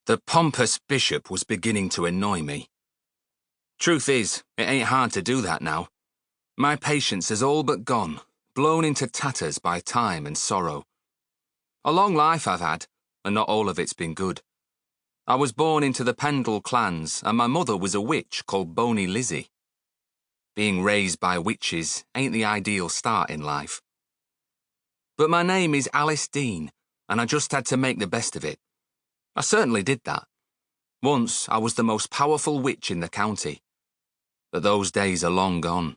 The pompous bishop was beginning to annoy me. Truth is, it ain't hard to do that now. My patience has all but gone, blown into tatters by time and sorrow. A long life I've had, and not all of it's been good. I was born into the Pendle clans, and my mother was a witch called Boney Lizzie. Being raised by witches ain't the ideal start in life. But my name is Alice Dean, and I just had to make the best of it. I certainly did that. Once I was the most powerful witch in the county. But those days are long gone.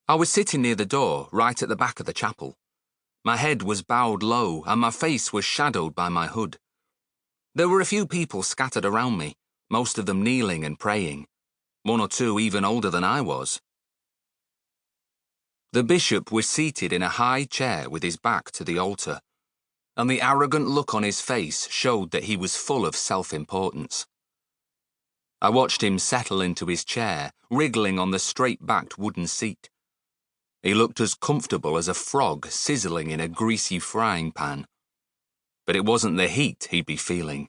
I was sitting near the door, right at the back of the chapel. My head was bowed low, and my face was shadowed by my hood. There were a few people scattered around me, most of them kneeling and praying, one or two even older than I was. The bishop was seated in a high chair with his back to the altar, and the arrogant look on his face showed that he was full of self-importance. I watched him settle into his chair, wriggling on the straight-backed wooden seat. He looked as comfortable as a frog sizzling in a greasy frying pan. But it wasn't the heat he'd be feeling.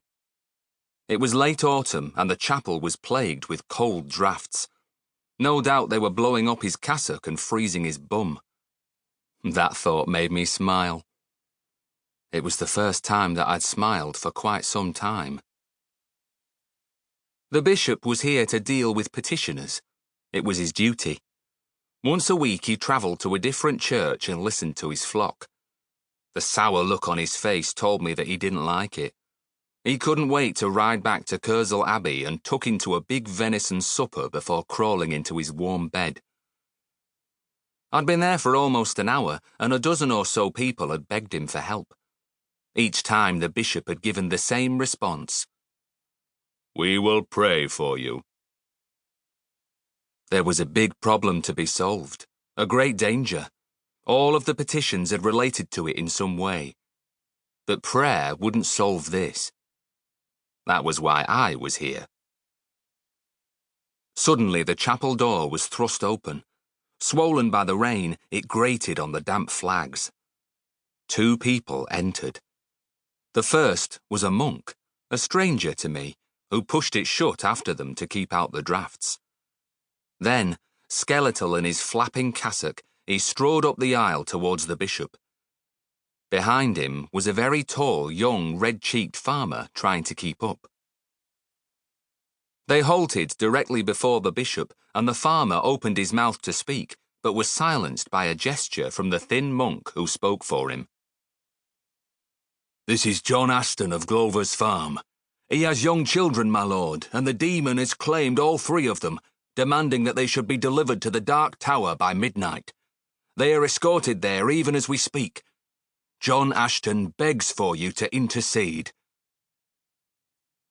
It was late autumn, and the chapel was plagued with cold drafts. No doubt they were blowing up his cassock and freezing his bum. That thought made me smile. It was the first time that I'd smiled for quite some time. The bishop was here to deal with petitioners. It was his duty. Once a week he travelled to a different church and listened to his flock. The sour look on his face told me that he didn't like it. He couldn't wait to ride back to Kersal Abbey and tuck into a big venison supper before crawling into his warm bed. I'd been there for almost an hour, and a dozen or so people had begged him for help. Each time the bishop had given the same response. "We will pray for you." There was a big problem to be solved, a great danger. All of the petitions had related to it in some way. But prayer wouldn't solve this. That was why I was here. Suddenly the chapel door was thrust open. Swollen by the rain, it grated on the damp flags. 2 people entered. The first was a monk, a stranger to me, who pushed it shut after them to keep out the drafts. Then, skeletal in his flapping cassock, he strode up the aisle towards the bishop. Behind him was a very tall, young, red-cheeked farmer trying to keep up. They halted directly before the bishop, and the farmer opened his mouth to speak, but was silenced by a gesture from the thin monk who spoke for him. "This is John Aston of Glover's Farm. He has young children, my lord, and the demon has claimed all 3 of them, demanding that they should be delivered to the Dark Tower by midnight. They are escorted there even as we speak. John Ashton begs for you to intercede."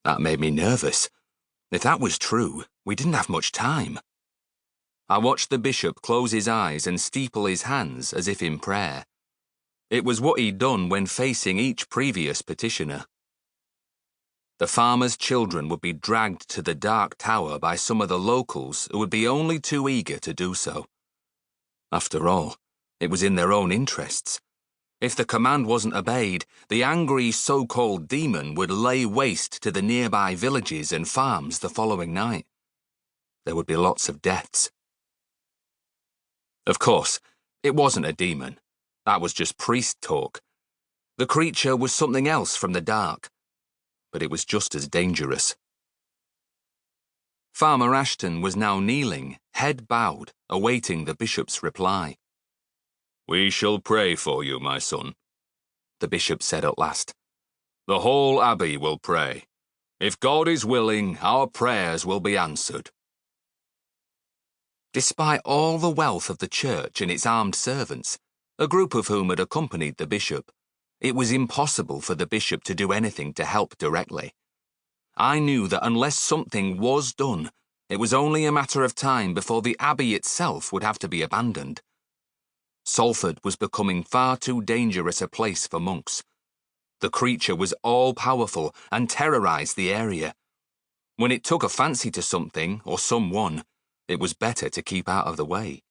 That made me nervous. If that was true, we didn't have much time. I watched the bishop close his eyes and steeple his hands as if in prayer. It was what he'd done when facing each previous petitioner. The farmer's children would be dragged to the Dark Tower by some of the locals who would be only too eager to do so. After all, it was in their own interests. If the command wasn't obeyed, the angry so-called demon would lay waste to the nearby villages and farms the following night. There would be lots of deaths. Of course, it wasn't a demon. That was just priest talk. The creature was something else from the dark. But it was just as dangerous. Farmer Ashton was now kneeling, head bowed, awaiting the bishop's reply. "We shall pray for you, my son," the bishop said at last. "The whole abbey will pray. If God is willing, our prayers will be answered." Despite all the wealth of the church and its armed servants, a group of whom had accompanied the bishop, it was impossible for the bishop to do anything to help directly. I knew that unless something was done, it was only a matter of time before the abbey itself would have to be abandoned. Salford was becoming far too dangerous a place for monks. The creature was all-powerful and terrorized the area. When it took a fancy to something or someone, it was better to keep out of the way.